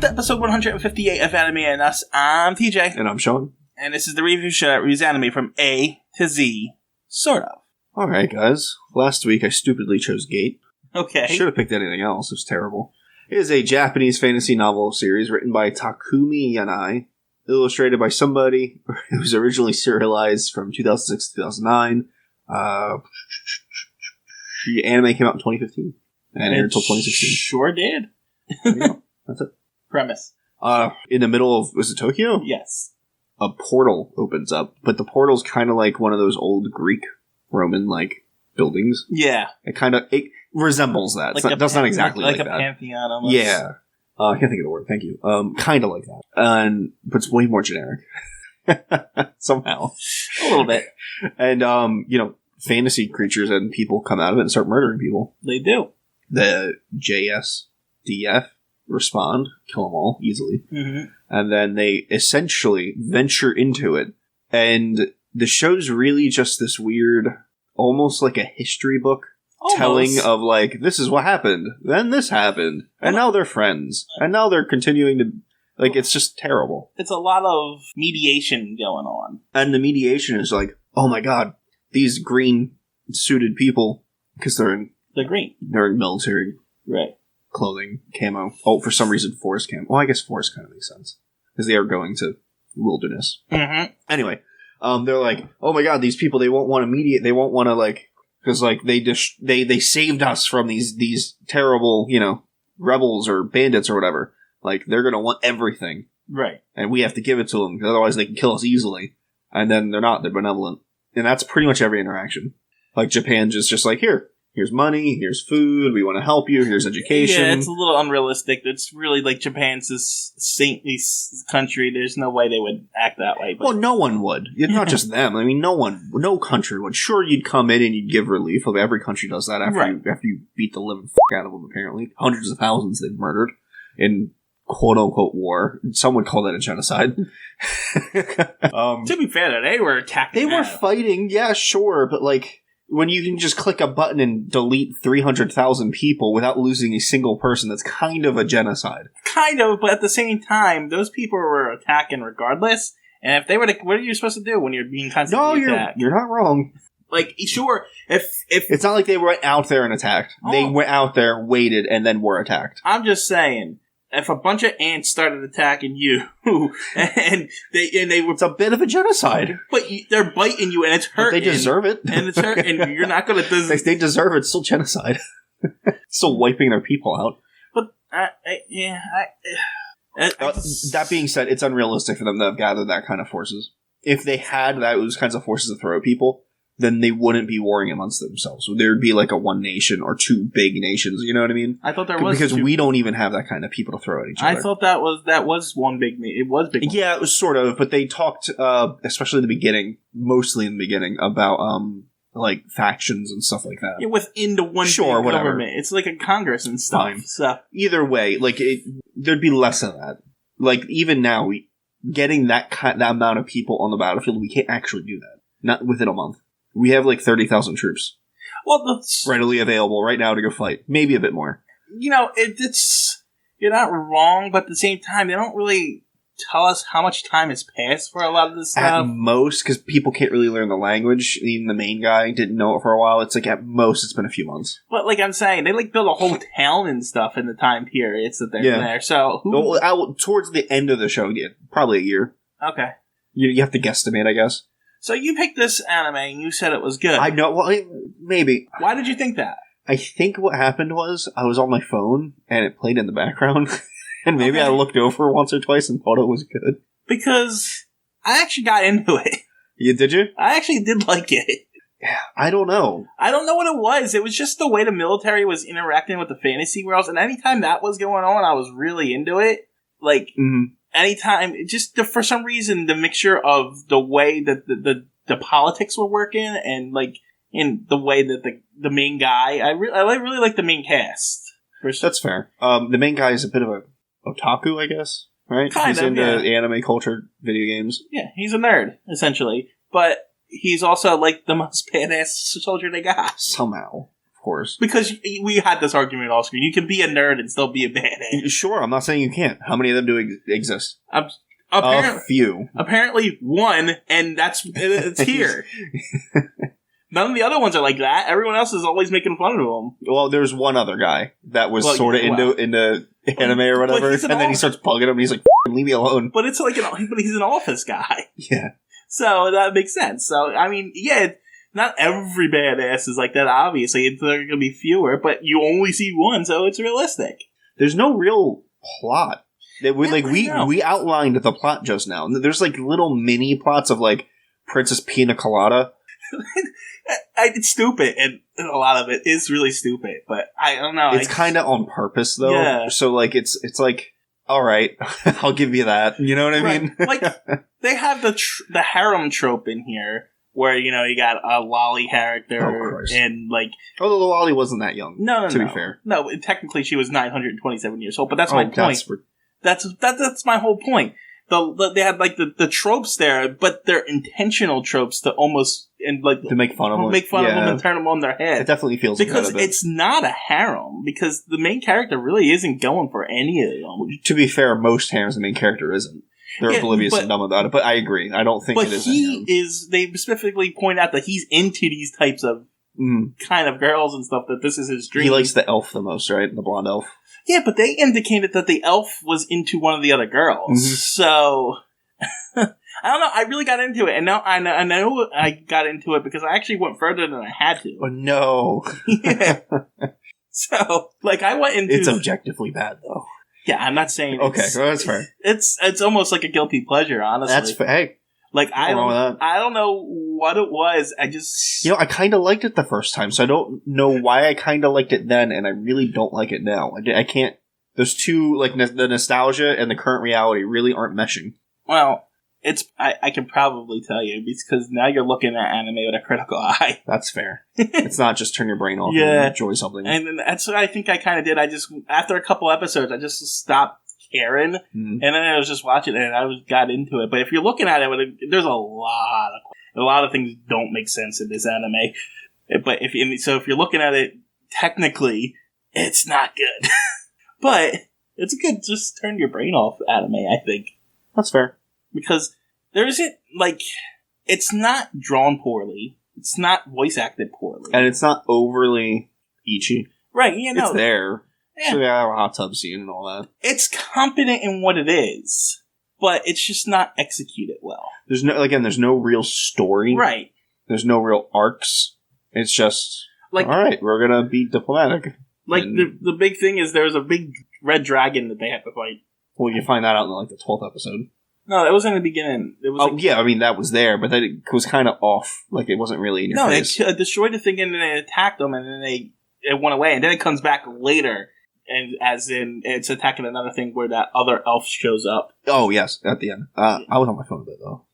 to episode 158 of Anime and Us. I'm TJ. And I'm Shawn. And this is the review show that reviews anime from A to Z. Sort of. Alright, guys. Last week I stupidly chose Gate. Okay. Should have picked anything else. It was terrible. It is a Japanese fantasy novel series written by Takumi Yanai, illustrated by somebody who was originally serialized from 2006 to 2009. The anime came out in 2015. And aired until 2016. Sure did. There you go. That's it. Premise. In the middle of, was it Tokyo? Yes. A portal opens up, but the portal's kind of like one of those old Greek, Roman, like, buildings. Yeah. It resembles that. Like That's not exactly like a that. pantheon almost. Yeah. I can't think of the word. Thank you. Kind of like that. But it's way more generic. Somehow. A little bit. And, fantasy creatures and people come out of it and start murdering people. They do. The JSDF respond, kill them all easily. Mm-hmm. And then they essentially venture into it. And the show's really just this weird, almost like a history book telling of, like, this is what happened, then this happened, and now they're friends, and now they're continuing to, like, it's just terrible. It's a lot of mediation going on. And the mediation is like, oh my god, these green-suited people, because they're in military clothing, camo. Oh, for some reason, forest camo. Well, I guess forest kind of makes sense, because they are going to wilderness. Mm-hmm. Anyway, they're like, oh my god, these people, they won't want to mediate, they won't want to, like, because, like, they saved us from these terrible, rebels or bandits or whatever. Like, they're going to want everything. Right. And we have to give it to them, because otherwise they can kill us easily. And then they're not, they're benevolent. And that's pretty much every interaction. Like, Japan just like, here's money, here's food, we want to help you, here's education. Yeah, it's a little unrealistic. It's really like Japan's this saintly country. There's no way they would act that way. But well, no one would. It's not just them. I mean, no country would. Sure, you'd come in and you'd give relief. Every country does that after you beat the living out of them, apparently. Hundreds of thousands they've murdered in quote-unquote war. Some would call that a genocide. To be fair, they were attacking. They were fighting, yeah, sure, but, like, when you can just click a button and delete 300,000 people without losing a single person, that's kind of a genocide. Kind of, but at the same time, those people were attacking regardless. And if they were what are you supposed to do when you're being constantly attacked? You're not wrong. Like, sure, if it's not like they went out there and attacked. Oh. They went out there, waited, and then were attacked. I'm just saying, if a bunch of ants started attacking you, and they were, it's a bit of a genocide. But they're biting you, and it's hurting. But they deserve it, and it's hurt, and you're not going to. They deserve it. It's still genocide. Still wiping their people out. But that being said, it's unrealistic for them to have gathered that kind of forces. If they had those kinds of forces to throw at people, then they wouldn't be warring amongst themselves. So there would be like a one nation or two big nations. You know what I mean? I thought there was because we don't even have that kind of people to throw at each other. I thought that was one big. It was big. Yeah, it was sort of. But they talked, especially in the beginning, mostly in the beginning, about like factions and stuff like that. Yeah, within the one big government, it's like a Congress and stuff. Fine. So either way, like there'd be less of that. Like even now, getting that amount of people on the battlefield, we can't actually do that. Not within a month. We have like 30,000 troops. Well, that's readily available right now to go fight. Maybe a bit more. It's you're not wrong, but at the same time, they don't really tell us how much time has passed for a lot of this stuff. At most, because people can't really learn the language. Even the main guy didn't know it for a while. It's like at most, it's been a few months. But like I'm saying, they like build a whole town and stuff in the time periods that they're there. So towards the end of the show, probably a year. Okay, you have to guesstimate, I guess. So you picked this anime and you said it was good. I know. Well, maybe. Why did you think that? I think what happened was I was on my phone and it played in the background. And maybe I looked over once or twice and thought it was good. Because I actually got into it. Did you? I actually did like it. I don't know. I don't know what it was. It was just the way the military was interacting with the fantasy worlds. And anytime that was going on, I was really into it. Like... Mm-hmm. Anytime, for some reason, the mixture of the way that the politics were working and, like, in the way that the main guy, I really like the main cast. That's fair. The main guy is a bit of a otaku, I guess, right? He's into anime culture, video games. Yeah, he's a nerd, essentially. But he's also, like, the most badass soldier they got. Somehow. Of course. Because we had this argument off screen. You can be a nerd and still be a badass. Sure, I'm not saying you can't. How many of them do exist? A few. Apparently one, and it's here. None of the other ones are like that. Everyone else is always making fun of them. Well, there's one other guy that was sort of into anime or whatever, and then he starts bugging him, and he's like, leave me alone. But it's like but he's an office guy. Yeah. So that makes sense. So, I mean, yeah, not every badass is like that, obviously. There are going to be fewer, but you only see one, so it's realistic. There's no real plot. We outlined the plot just now. There's like little mini plots of like Princess Pina Colada. It's stupid, and a lot of it is really stupid, but I don't know. It's kind of on purpose, though. Yeah. So, like, it's like, all right, I'll give you that. You know what I mean? Like, they have the harem trope in here, where, you know, you got a lolly character, and, like... Although the lolly wasn't that young, to be fair. No, technically she was 927 years old, but that's my point. That's my whole point. They had, like, the tropes there, but they're intentional tropes to almost... And like to make fun of them. Make fun of them and turn them on their head. It definitely feels because it's not a harem. Because the main character really isn't going for any of them. To be fair, most harems the main character isn't. They're oblivious and dumb about it. But I agree. I don't think it is. But he is. They specifically point out that he's into these types of kind of girls and stuff. That this is his dream. He likes the elf the most, right? The blonde elf. Yeah, but they indicated that the elf was into one of the other girls. Mm-hmm. So. I don't know. I really got into it, and now I know I got into it because I actually went further than I had to. Oh no! Yeah. So, like, I went into. It's objectively bad, though. Yeah, I'm not saying. Okay, well, that's fair. It's almost like a guilty pleasure, honestly. That's fair. Hey, like I don't know what it was. I just I kind of liked it the first time, so I don't know why I kind of liked it then, and I really don't like it now. I can't. Those two, like the nostalgia and the current reality, really aren't meshing. Well. I can probably tell you because now you're looking at anime with a critical eye. That's fair. It's not just turn your brain off and enjoy something. And that's what I think I kind of did. I just, after a couple episodes, I just stopped caring. And then I was just watching it and I got into it. But if you're looking at it, there's a lot of things don't make sense in this anime. But if you're looking at it, technically, it's not good. But it's a good, just turn your brain off anime, I think. That's fair. Because there isn't, like, it's not drawn poorly. It's not voice acted poorly. And it's not overly ichy. Right, you know. It's there. Yeah. So, a hot tub scene and all that. It's competent in what it is, but it's just not executed well. There's no real story. Right. There's no real arcs. It's just, like, all right, we're going to be diplomatic. Like, the big thing is there's a big red dragon that they have to fight. Well, you find that out in, like, the 12th episode. No, it was in the beginning. It was I mean, that was there, but then it was kind of off. Like, it wasn't really in your face. No, they destroyed the thing, and then they attacked them, and then it went away. And then it comes back later, and as in, it's attacking another thing where that other elf shows up. Oh, yes, at the end. I was on my phone a bit, though.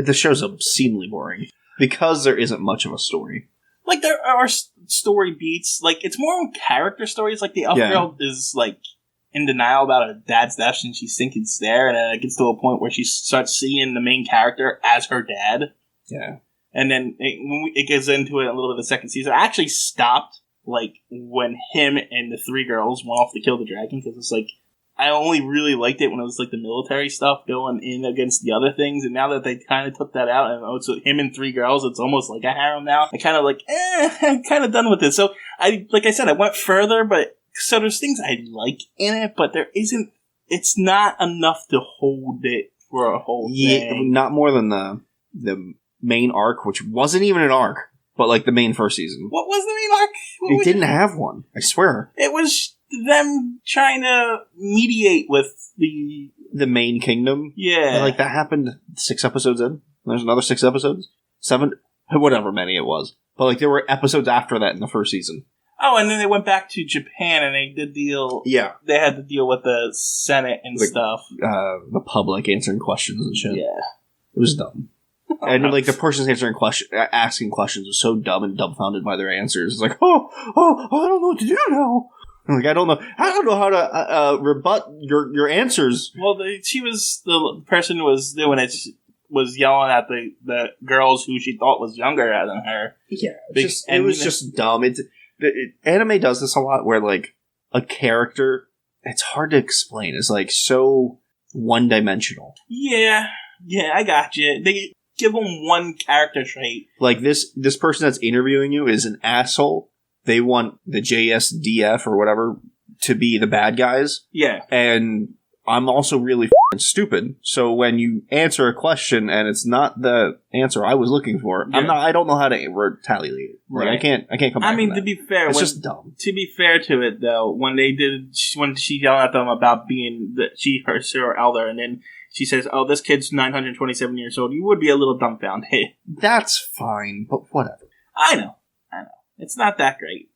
The show's obscenely boring. Because there isn't much of a story. Like, there are story beats. Like, it's more character stories. Like, the elf girl is, like, in denial about her dad's death, and she's thinking it's there, and then it gets to a point where she starts seeing the main character as her dad. Yeah. And then it gets into it a little bit of the second season. I actually stopped, like, when him and the three girls went off to kill the dragon, because it's like, I only really liked it when it was, like, the military stuff going in against the other things, and now that they kind of took that out, and it's him and three girls, it's almost like a harem now. I kind of like, I'm kind of done with it. So, like I said, I went further, but so there's things I like in it, but it's not enough to hold it for a whole thing. Yeah, not more than the main arc, which wasn't even an arc, but like the main first season. What was the main arc? It didn't have one, I swear. It was them trying to mediate with the main kingdom. Yeah. And, like, that happened 6 episodes in. There's another 6 episodes? 7? Whatever many it was. But, like, there were episodes after that in the first season. Oh, and then they went back to Japan and they did deal. Yeah. They had to deal with the Senate and stuff. The public answering questions and shit. Yeah. It was dumb. And, like, the person's asking questions was so dumb and dumbfounded by their answers. It's like, oh, I don't know what to do now. Like, I don't know how to rebut your answers. Well, the person who was doing it was yelling at the girls who she thought was younger than her. Yeah, it was just dumb. Anime does this a lot where, like, a character, it's hard to explain, is, like, so one-dimensional. Yeah, I got you. They give them one character trait. Like, this person that's interviewing you is an asshole. They want the JSDF or whatever to be the bad guys. Yeah. And I'm also really f***ing stupid. So when you answer a question and it's not the answer I was looking for, I don't know how to retaliate. Like, right. I can't come back. I mean, to be fair, it's just dumb. To be fair to it, though, when she yelled at them about being her elder, and then she says, "Oh, this kid's 927 years old," you would be a little dumbfounded. That's fine, but whatever. I know. It's not that great,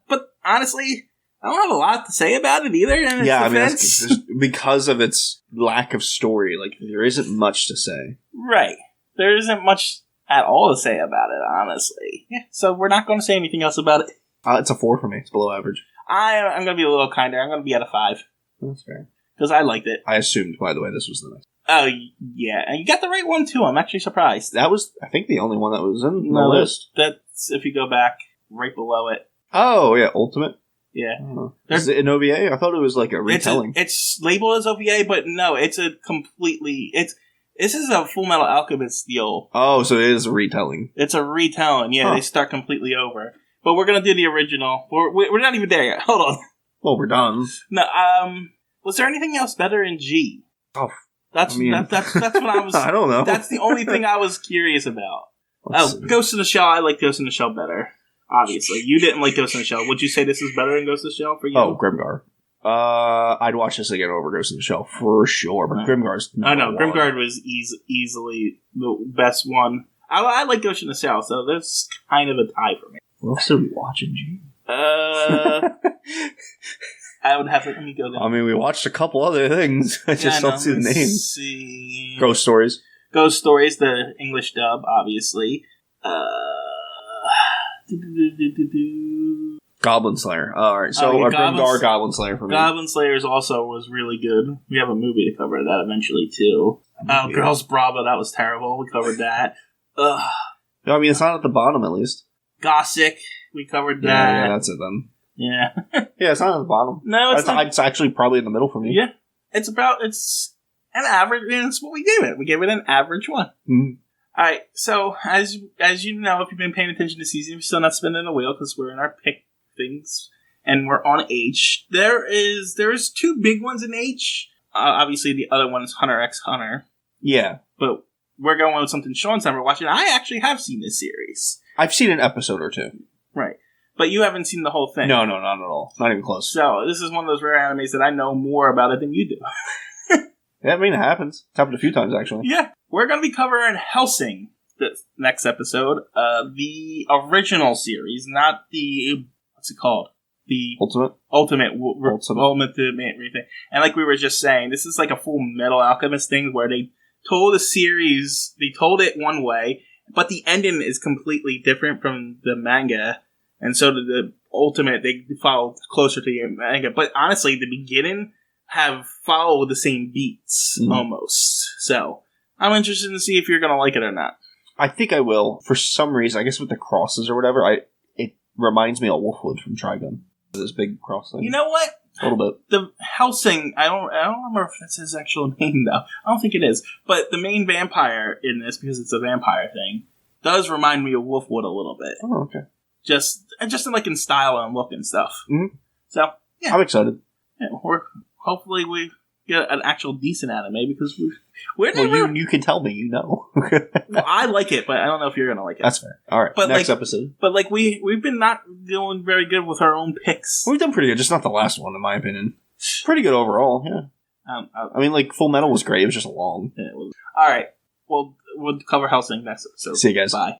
but honestly, I don't have a lot to say about it either. In its defense. I mean, because of its lack of story, like, there isn't much to say. Right. There isn't much at all to say about it, honestly. Yeah, so we're not going to say anything else about it. It's a 4 for me. It's below average. I'm going to be a little kinder. I'm going to be at a 5. That's fair. Because I liked it. I assumed, by the way, this was the next. Oh, yeah. And you got the right one, too. I'm actually surprised. That was, I think, the only one that was in the list. That's, if you go back right below it. Oh, yeah. Ultimate? Yeah. Is it an OVA? I thought it was like a retelling. It's labeled as OVA, but no, it's a completely... This is a Full Metal Alchemist deal. Oh, so it is a retelling. It's a retelling, yeah. Huh. They start completely over. But we're going to do the original. We're not even there yet. Hold on. Well, we're done. No, was there anything else better in G? Oh, that's what I was... I don't know. That's the only thing I was curious about. Ghost in the Shell. I like Ghost in the Shell better. Obviously. You didn't like Ghost in the Shell. Would you say this is better than Ghost in the Shell for you? Oh, Grimgar. I'd watch this again over Ghost in the Shell for sure, but Grimgar's I know, Grimgar was easily the best one. I like Ghost in the Shell, so that's kind of a tie for me. What else are we watching, G? I would have to... Let me go down. I mean, we watched a couple other things. I just don't see the names. See. Ghost Stories. Ghost Stories, the English dub, obviously. Goblin Slayer. Alright, so Grimgar Goblin Slayer for me. Goblin Slayer also was really good. We have a movie to cover that eventually, too. Girls Bravo, that was terrible. We covered that. Ugh. No, I mean, it's not at the bottom, at least. Gossick, we covered that. Yeah, that's it then. Yeah. Yeah, it's not at the bottom. No, it's not. It's actually probably in the middle for me. Yeah. It's an average, and it's what we gave it. We gave it an average one. Mm-hmm. Alright, so, as you know, if you've been paying attention to season, we're still not spinning the wheel, because we're in our pick things, and we're on H. There is 2 big ones in H. Obviously, the other one is Hunter x Hunter. Yeah. But we're going with something Shawn's never watching. I actually have seen this series. I've seen an episode or 2. Right. But you haven't seen the whole thing. No, not at all. Not even close. So, this is one of those rare animes that I know more about it than you do. Yeah, I mean, it happens. It's happened a few times, actually. Yeah. We're going to be covering Hellsing this next episode. The original series, not the... What's it called? The Ultimate thing. And like we were just saying, this is like a Full Metal Alchemist thing where they told a series, they told it one way, but the ending is completely different from the manga. And so the Ultimate, they follow closer to the manga. But honestly, the beginning have followed the same beats, almost. So, I'm interested to see if you're going to like it or not. I think I will. For some reason, I guess with the crosses or whatever, it reminds me of Wolfwood from Trigun. This big cross thing. You know what? A little bit. The Hellsing, I don't remember if that's his actual name, though. I don't think it is. But the main vampire in this, because it's a vampire thing, does remind me of Wolfwood a little bit. Oh, okay. Just in style and look and stuff. Mm-hmm. So, yeah. I'm excited. Yeah, hopefully we get an actual decent anime, because we're never... Well, you can tell me, you know. Well, I like it, but I don't know if you're going to like it. That's fair. All right, but next episode. But we've been not doing very good with our own picks. We've done pretty good, just not the last one, in my opinion. Pretty good overall, yeah. I mean, Full Metal was great, it was just long. Yeah, all right, we'll cover Hellsing next episode. See you guys. Bye.